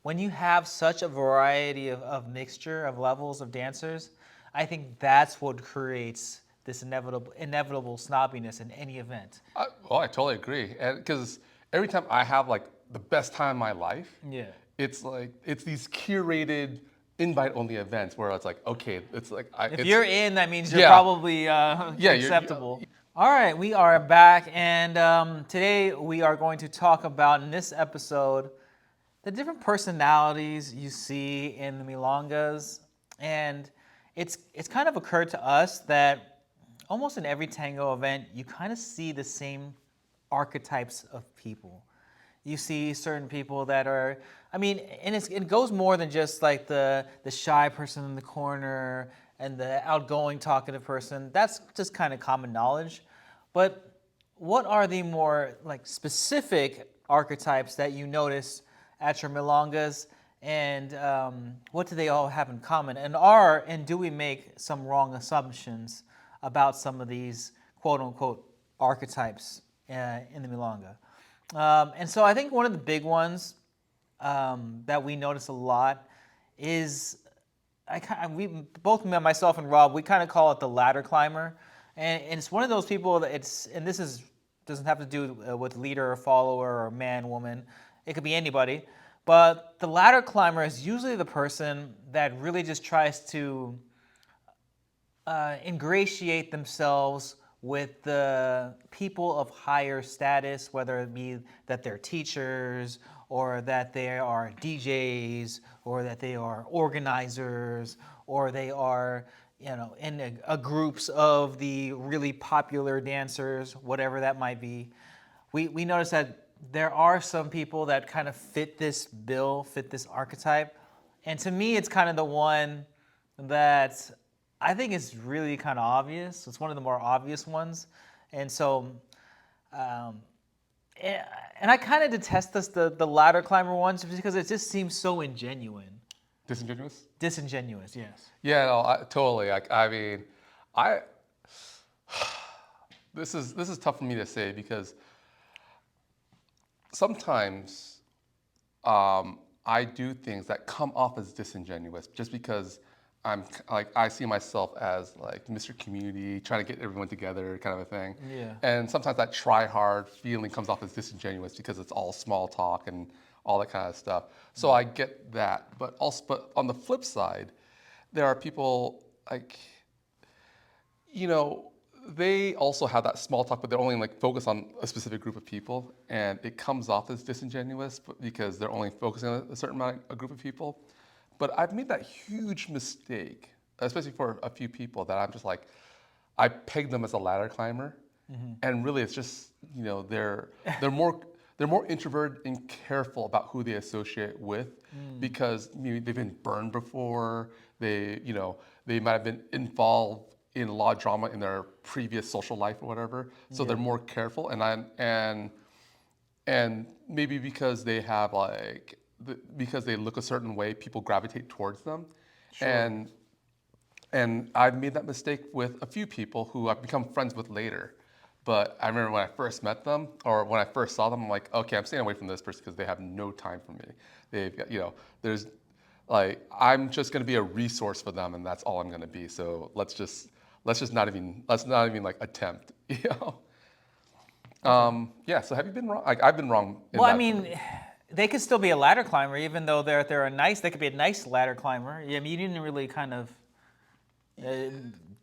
when you have such a variety of mixture of levels of dancers, I think that's what creates this inevitable snobbiness in any event. I totally agree. And because every time I have like the best time of my life, Yeah. it's like it's these curated invite-only events where it's like, okay, it's like If it's you're in, that means you're yeah, probably yeah, acceptable. All right, we are back, and today we are going to talk about in this episode the different personalities you see in the milongas, and it's kind of occurred to us that almost in every tango event you kind of see the same archetypes of people. You see certain people that are, I mean, and it goes more than just like the shy person in the corner and the outgoing talkative person. That's just kind of common knowledge. But what are the more like specific archetypes that you notice at your milongas, and what do they all have in common? And do we make some wrong assumptions about some of these quote unquote archetypes in the milonga? And so I think one of the big ones that we notice a lot is we both myself and Rob, we kind of call it the ladder climber, and it's one of those people that this is doesn't have to do with leader or follower or man, woman. It could be anybody, but the ladder climber is usually the person that really just tries to ingratiate themselves with the people of higher status, whether it be that they're teachers or that they are DJs or that they are organizers or they are, in a groups of the really popular dancers, whatever that might be. We notice that there are some people that kind of fit this bill, fit this archetype. And to me, it's kind of the one that I think is really kind of obvious. It's one of the more obvious ones. And so, and I kind of detest the ladder climber ones because it just seems so disingenuous. disingenuous, yes. Yeah, no, totally. I mean, I this is tough for me to say because sometimes I do things that come off as disingenuous just because I see myself as like Mr. Community, trying to get everyone together, kind of a thing. Yeah. And sometimes that try hard feeling comes off as disingenuous because it's all small talk and all that kind of stuff. So I get that, but on the flip side, there are people like, you know, they also have that small talk, but they're only like focused on a specific group of people, and it comes off as disingenuous because they're only focusing on a certain a group of people. But I've made that huge mistake, especially for a few people that I'm just like, I peg them as a ladder climber, and really it's just they're more introverted and careful about who they associate with because maybe they've been burned before. They might have been involved in a lot of drama in their previous social life or whatever. So they're more careful, and maybe because they have because they look a certain way, people gravitate towards them. Sure. And I've made that mistake with a few people who I've become friends with later. But I remember when I first met them, or when I first saw them, I'm like, okay, I'm staying away from this person because they have no time for me. They've got, there's like, I'm just going to be a resource for them, and that's all I'm going to be. So let's not even like attempt, Yeah. So have you been wrong? Like I've been wrong. Well, I mean, they could still be a ladder climber, even though they could be a nice ladder climber. I mean, you didn't really kind of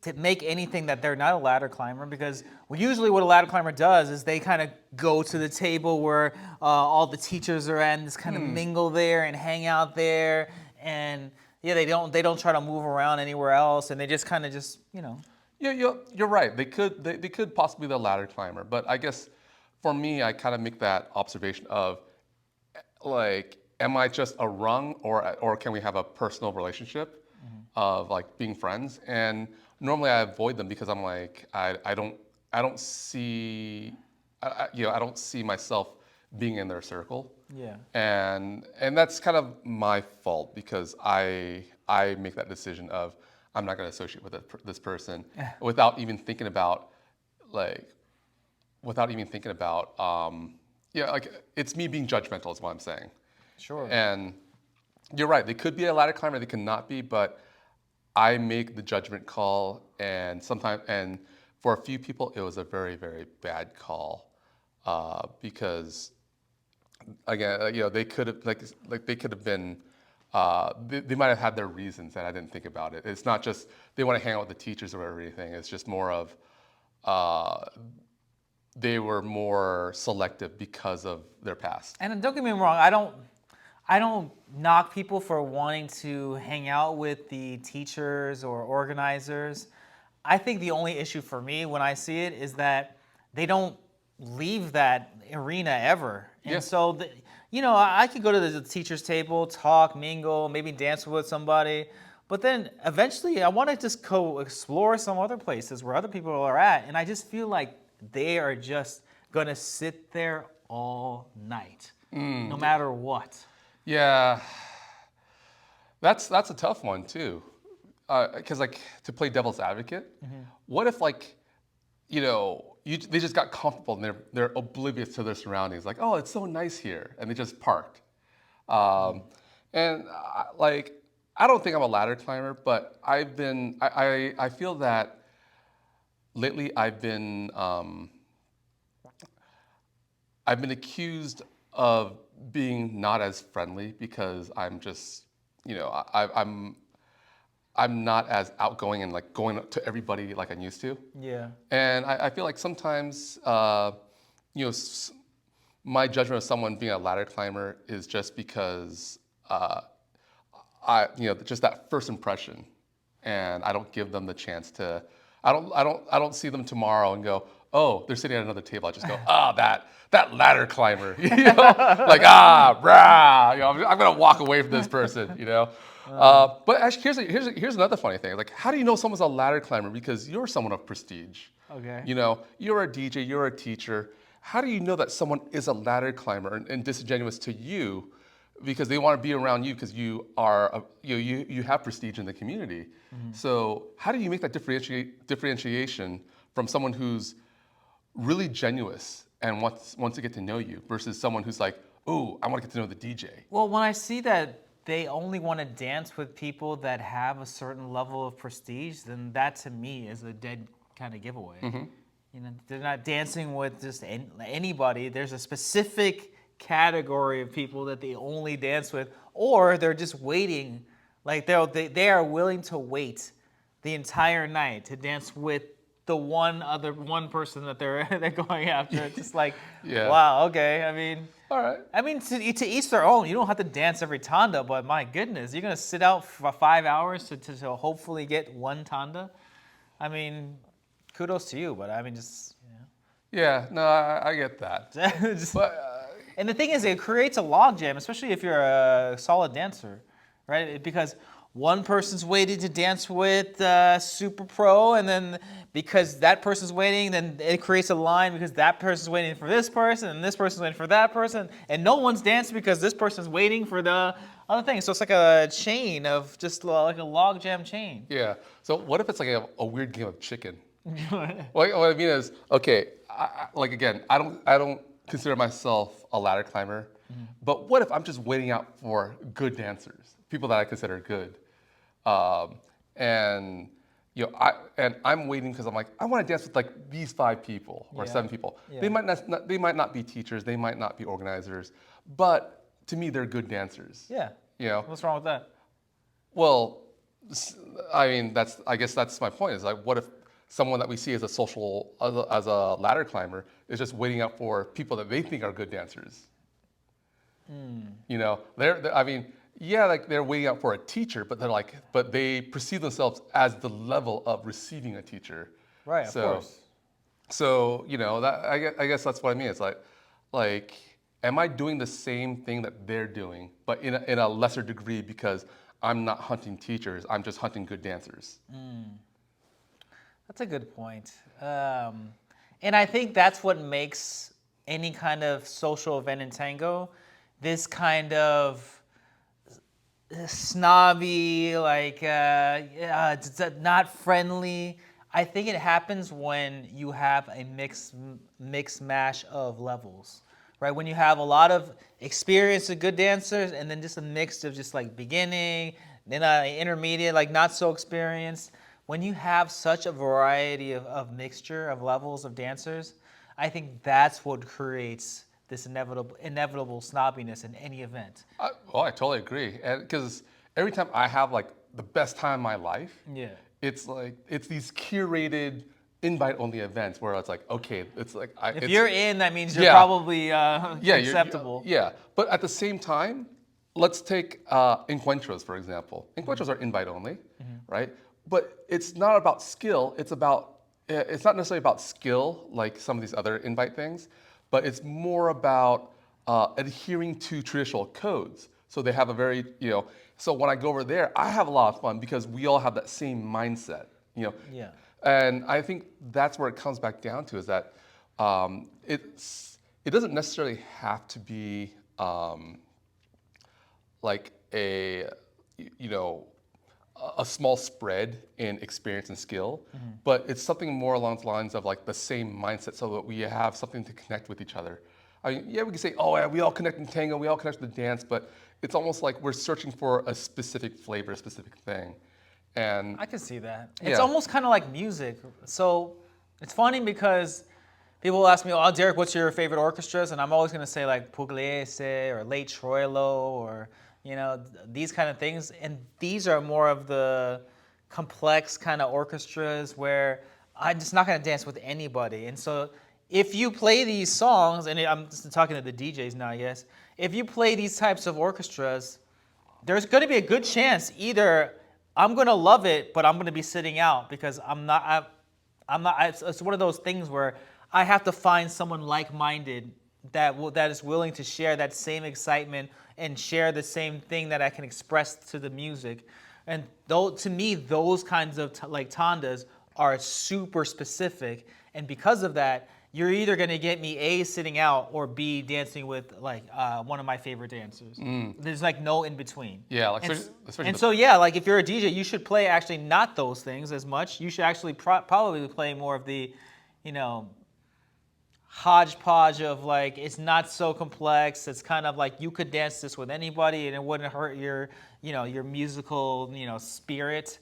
to make anything that they're not a ladder climber, because usually what a ladder climber does is they kind of go to the table where all the teachers are at and just kind of mingle there and hang out there, and yeah, they don't try to move around anywhere else, and they just kind of Yeah, you're right. They could possibly be the ladder climber, but I guess for me, I kind of make that observation of like, am I just a rung, or can we have a personal relationship of like being friends? And normally I avoid them because I'm like, I don't see I don't see myself being in their circle. Yeah. And that's kind of my fault because I make that decision of I'm not going to associate with this person without even thinking about like like it's me being judgmental is what I'm saying. Sure. And You're right. They could be a ladder climber. They cannot be, but I make the judgment call, and sometimes, and for a few people, it was a very, very bad call because again, they could have like they could have been. They might have had their reasons, and I didn't think about it. It's not just they want to hang out with the teachers or everything. It's just more of uh, they were more selective because of their past. And don't get me wrong, I don't knock people for wanting to hang out with the teachers or organizers. I think the only issue for me when I see it is that they don't leave that arena ever. And Yeah. so, I could go to the teacher's table, talk, mingle, maybe dance with somebody. But then eventually I want to just go explore some other places where other people are at. And I just feel like they are just going to sit there all night, no matter what. Yeah, that's a tough one too, because like to play devil's advocate, what if like they just got comfortable and they're oblivious to their surroundings, like oh it's so nice here, and they just parked, and like I don't think I'm a ladder climber, but I feel that lately I've been accused of being not as friendly because I'm just, I'm not as outgoing and like going up to everybody like I used to. Yeah. And I feel like sometimes, you know, s- my judgment of someone being a ladder climber is just because just that first impression, and I don't give them the chance to. I don't see them tomorrow and go, oh, they're sitting at another table. I just go, ah, that ladder climber, like brah, I'm gonna walk away from this person, But actually, here's another funny thing. Like, how do you know someone's a ladder climber? Because you're someone of prestige. Okay. You're a DJ, you're a teacher. How do you know that someone is a ladder climber and disingenuous to you because they want to be around you because you are you have prestige in the community? So how do you make that differentiation from someone who's really genuine and wants to get to know you versus someone who's like, oh, I want to get to know the DJ? Well, when I see that they only want to dance with people that have a certain level of prestige, then that to me is a dead kind of giveaway. They're not dancing with just anybody. There's a specific category of people that they only dance with, or they're just waiting. Like they are willing to wait the entire night to dance with the one person that they're going after. It's just like, Yeah. wow, okay. All right. To each their own. You don't have to dance every tanda, but my goodness, you're gonna sit out for 5 hours to hopefully get one tanda. Kudos to you, but just. Yeah, no, I get that. Just- But and the thing is, it creates a logjam, especially if you're a solid dancer, right? Because one person's waiting to dance with super pro, and then because that person's waiting, then it creates a line because that person's waiting for this person, and this person's waiting for that person, and no one's dancing because this person's waiting for the other thing. So it's like a chain of just like a logjam chain. yeah. So what if it's like a weird game of chicken? What I mean is, okay, like again, I don't consider myself a ladder climber, but what if I'm just waiting out for good dancers, people that I consider good, and I'm waiting because I'm like I want to dance with like these 5 people or Yeah. 7 people. Yeah. They might not be teachers, they might not be organizers, but to me they're good dancers. Yeah. You know, What's wrong with that? well, I guess that's my point. Is like, what if someone that we see as as a ladder climber is just waiting out for people that they think are good dancers? Like they're waiting out for a teacher, but but they perceive themselves as the level of receiving a teacher. Right. Of course. So that I guess that's what I mean. It's like, am I doing the same thing that they're doing, but in a lesser degree because I'm not hunting teachers, I'm just hunting good dancers. That's a good point. And I think that's what makes any kind of social event in tango this kind of snobby, like it's not friendly. I think it happens when you have a mix mash of levels, right? When you have a lot of experienced and good dancers, and then just a mix of just like beginning, then intermediate, like not so experienced. When you have such a variety of mixture of levels of dancers, I think that's what creates this inevitable snobbiness in any event. I totally agree. And because every time I have like the best time in my life, Yeah. it's like it's these curated invite-only events where it's like, okay, it's like If it's, you're in, that means you're Yeah. probably yeah, acceptable. yeah. But at the same time, let's take encuentros for example. Encuentros are invite-only, right? But it's not about skill. It's not necessarily about skill like some of these other invite things, but it's more about adhering to traditional codes. So they have a very, so when I go over there, I have a lot of fun because we all have that same mindset, Yeah. And I think that's where it comes back down to is that it doesn't necessarily have to be like a small spread in experience and skill, but it's something more along the lines of like the same mindset so that we have something to connect with each other. I mean, yeah, we can say, oh, yeah, we all connect in tango, we all connect in the dance, but it's almost like we're searching for a specific flavor, a specific thing. And I can see that. It's Yeah. almost kind of like music. So it's funny because people ask me, "Oh, Derek, what's your favorite orchestras?" And I'm always going to say like Pugliese or Late Troilo or these kind of things. And these are more of the complex kind of orchestras where I'm just not going to dance with anybody. And so if you play these songs, and I'm just talking to the DJs now, yes, if you play these types of orchestras, there's going to be a good chance either I'm going to love it, but I'm going to be sitting out because I'm not. It's one of those things where I have to find someone like-minded that is willing to share that same excitement and share the same thing that I can express to the music. And to me, those kinds of like tandas are super specific, and because of that, you're either going to get me A, sitting out, or B, dancing with like one of my favorite dancers. There's like no in between. Yeah, like and, especially and so yeah, like if you're a DJ, you should play actually not those things as much. You should actually probably play more of the, hodgepodge of like it's not so complex. It's kind of like you could dance this with anybody and it wouldn't hurt your musical spirit.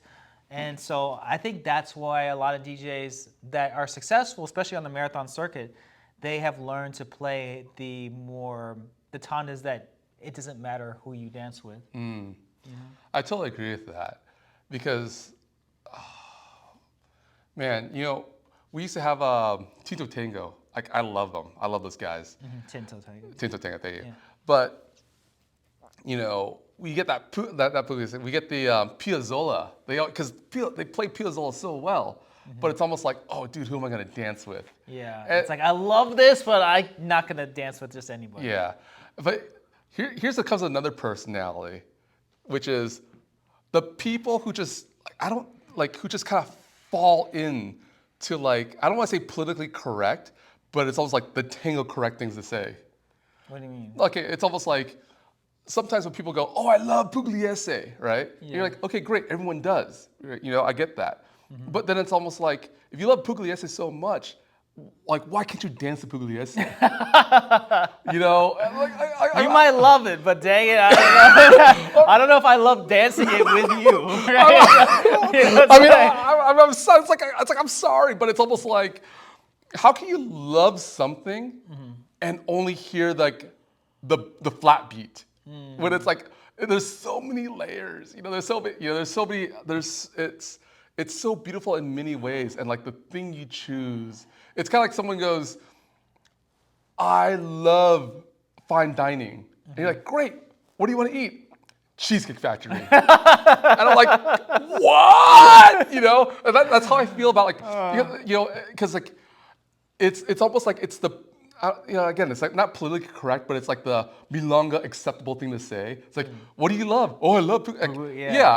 And so I think that's why a lot of DJs that are successful, especially on the marathon circuit, they have learned to play the tandas that it doesn't matter who you dance with. I totally agree with that because, man, we used to have Tito Tango. Like I love them. I love those guys. Tinto Tango. Tinto Tango, thank you. Yeah. But we get that we get the Piazzolla. Because they play Piazzolla so well, but it's almost like, oh, dude, who am I gonna dance with? Yeah, it's like I love this, but I'm not gonna dance with just anybody. Yeah, but here's what comes with another personality, which is the people who just who just kind of fall in to like I don't want to say politically correct, but it's almost like the tango correct things to say. What do you mean? Okay, it's almost like sometimes when people go, oh, I love Pugliese, right? Yeah. You're like, okay, great, everyone does. Right? I get that. But then it's almost like, if you love Pugliese so much, like, why can't you dance to Pugliese? You might love it, but dang it, I don't know. I don't know if I love dancing it with you. Right? It's like I'm sorry, but it's almost like, how can you love something and only hear like the flat beat? When it's like there's so many layers, it's so beautiful in many ways, and like the thing you choose, it's kind of like someone goes, I love fine dining, and you're like, great, what do you want to eat? Cheesecake Factory. And I'm like, what? And that's how I feel about like, because like it's almost like it's the. Again, it's like not politically correct, but it's like the milonga acceptable thing to say. It's like, what do you love? Oh, I love I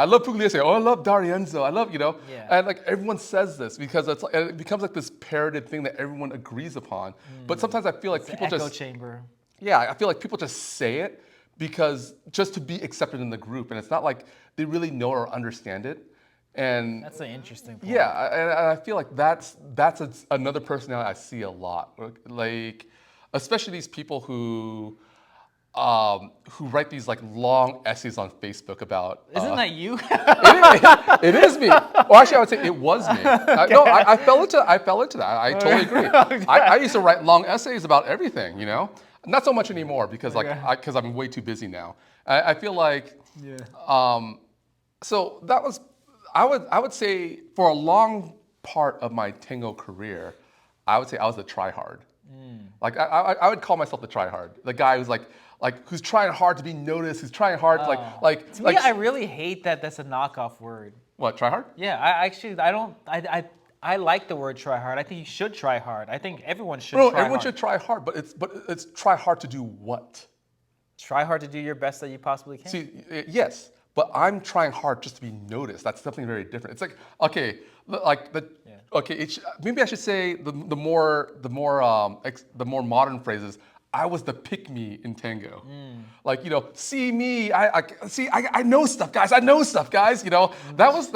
love Pugliese. Oh, I love D'Arienzo. I love Yeah. and like everyone says this because it becomes like this parroted thing that everyone agrees upon. But sometimes I feel like people echo just chamber. Yeah, I feel like people just say it because just to be accepted in the group, and it's not like they really know or understand it. And That's an interesting point. yeah, and I feel like that's another personality I see a lot. Like, especially these people who write these like long essays on Facebook about. Isn't that you? It is me. Well, actually, I would say it was me. No, I fell into that. I totally agree. Okay. I used to write long essays about everything, you know. Not so much anymore because because I'm way too busy now. I feel like. Yeah. So that was, I would say for a long part of my tango career, I would say I was the tryhard. Like I would call myself the tryhard, the guy who's like who's trying hard to be noticed, who's trying hard To me, I really hate that that's a knockoff word. What, tryhard? Yeah, I like the word try hard. I think you should try hard. I think everyone should No, try everyone hard. should try hard, but it's try hard to do what? Try hard to do your best that you possibly can. See, yes, but I'm trying hard just to be noticed. That's something very different. It's like, okay, maybe I should say the more modern phrases. I was the pick me in tango. Like, you know, see me, I know stuff, guys. I know stuff, guys. You know, that was.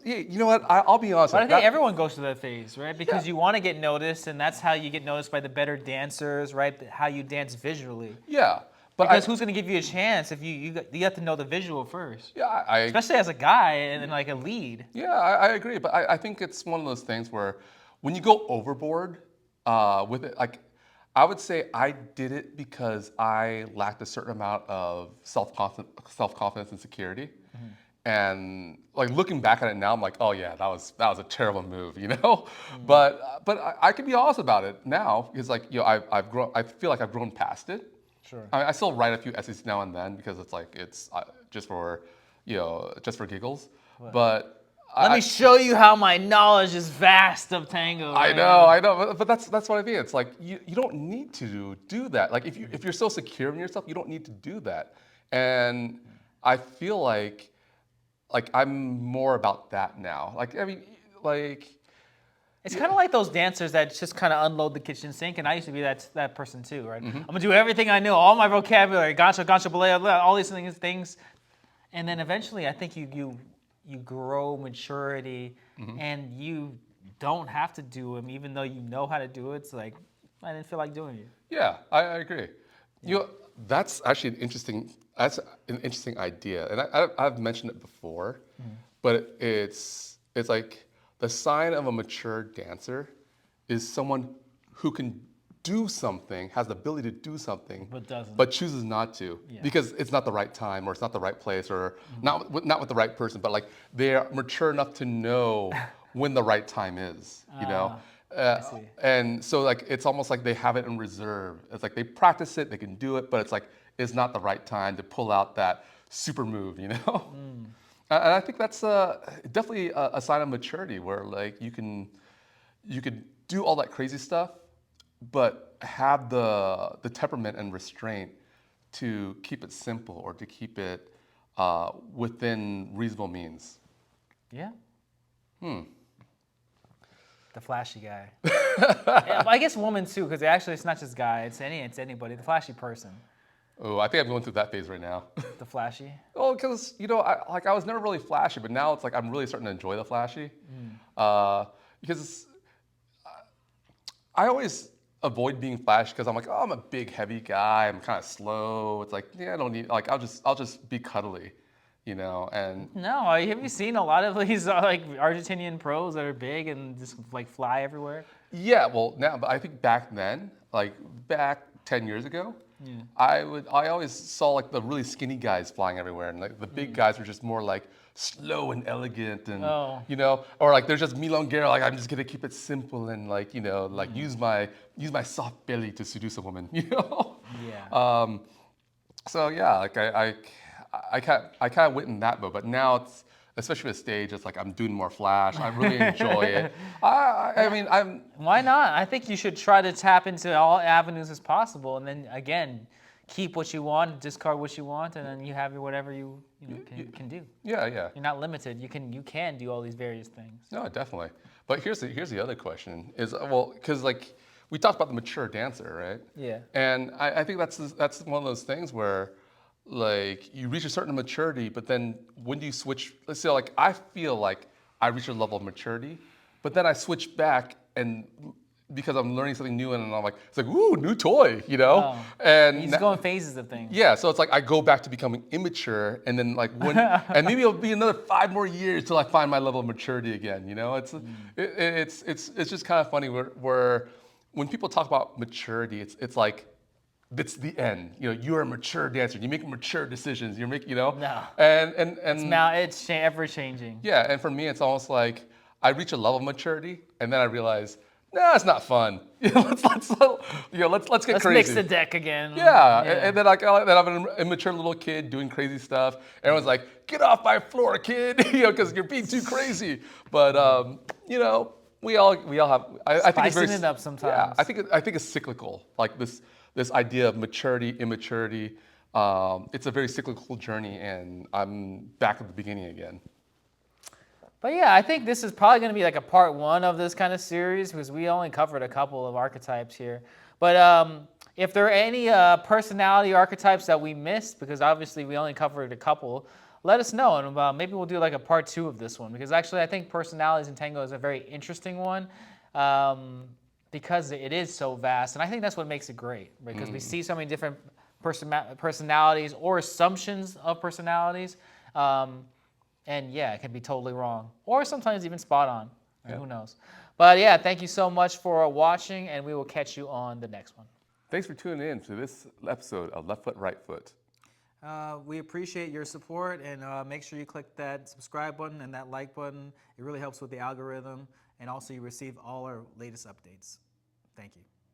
Yeah, you know what? I'll be honest. But I think everyone goes through that phase, right? Because you want to get noticed, and that's how you get noticed by the better dancers, right? How you dance visually. Yeah. But Because who's going to give you a chance if you have to know the visual first? Yeah, especially as a guy and like a lead. Yeah, I agree. But I think it's one of those things where when you go overboard with it, like I would say I did it because I lacked a certain amount of self-confidence and security. And like looking back at it now, I'm like, oh yeah, that was a terrible move, you know. But I can be honest about it now because like I've grown. I feel like I've grown past it. Sure. I still write a few essays now and then because it's like it's just for giggles. But let me show you how my knowledge is vast of tango. I know, but that's what I mean. It's like you don't need to do that. Like if you're so secure in yourself, you don't need to do that. And I feel like I'm more about that now. Like I mean, like. It's kind of like those dancers that just kind of unload the kitchen sink, and I used to be that person too, right? I'm gonna do everything I know, all my vocabulary, gancho, belay, all these things, and then eventually I think you grow maturity, and you don't have to do them, even though you know how to do it. It's like I didn't feel like doing it. Yeah, I agree. Yeah. That's actually an interesting idea, and I've mentioned it before, but it's like. The sign of a mature dancer is someone who can do something, has the ability to do something, but chooses not to because it's not the right time or it's not the right place or not with the right person. But like they're mature enough to know when the right time is, you know. And so like it's almost like they have it in reserve. It's like they practice it, they can do it, but it's like it's not the right time to pull out that super move, you know. And I think that's definitely a sign of maturity, where like you can do all that crazy stuff, but have the temperament and restraint to keep it simple or to keep it within reasonable means. Yeah. The flashy guy. Yeah, I guess women too, because actually it's not just guy. It's anybody. The flashy person. Oh, I think I'm going through that phase right now. The flashy? Oh, because I was never really flashy, but now it's like I'm really starting to enjoy the flashy. Because I always avoid being flashy because I'm like, oh, I'm a big, heavy guy. I'm kind of slow. It's like, yeah, I don't need I'll just be cuddly, you know. And no, have you seen a lot of these like Argentinian pros that are big and just like fly everywhere? Yeah, well now, but I think back then, like back 10 years ago. I always saw like the really skinny guys flying everywhere, and like the big guys were just more like slow and elegant, and you know, or like there's just milonguero, like I'm just gonna keep it simple and like, you know, like use my soft belly to seduce a woman, you know. Yeah. So yeah, like I kind of went in that mode, but now it's, especially with stage, it's like I'm doing more flash. I really enjoy it. I mean, Why not? I think you should try to tap into all avenues as possible, and then again, keep what you want, discard what you want, and then you have whatever you can do. Yeah, yeah. You're not limited. You can do all these various things. No, definitely. But here's the other question is, well, because like we talked about the mature dancer, right? Yeah. And I think that's one of those things where, like, you reach a certain maturity, but then when do you switch? Let's say, like, I feel like I reach a level of maturity, but then I switch back and because I'm learning something new, and I'm like, it's like, ooh, new toy, you know? Oh. And You just go in phases of things. yeah, so it's like I go back to becoming immature, and then like and maybe it'll be another 5 more years till I find my level of maturity again. You know, it's just kind of funny where when people talk about maturity, it's like it's the end. You know, you're a mature dancer. You make mature decisions. You make, you know, No. and It's ever changing. yeah, and for me, it's almost like I reach a level of maturity, and then I realize, nah, it's not fun. Let's get Let's crazy. mix the deck again. Yeah, and then then I'm an immature little kid doing crazy stuff. Everyone's like, "Get off my floor, kid!" You know, because you're being too crazy. But you know, we all have. I think it's very Spicing it up sometimes. Yeah, I think it's cyclical. Like this idea of maturity, immaturity. It's a very cyclical journey, and I'm back at the beginning again. But yeah, I think this is probably going to be like a part 1 of this kind of series because we only covered a couple of archetypes here. But if there are any personality archetypes that we missed, because obviously we only covered a couple, let us know, and maybe we'll do like a part 2 of this one. Because actually, I think personalities in tango is a very interesting one because it is so vast, and I think that's what makes it great because we see so many different personalities or assumptions of personalities. And yeah, it can be totally wrong, or sometimes even spot on. Yep. Who knows? But yeah, thank you so much for watching, and we will catch you on the next one. Thanks for tuning in to this episode of Left Foot, Right Foot. We appreciate your support, and make sure you click that subscribe button and that like button. It really helps with the algorithm, and also you receive all our latest updates. Thank you.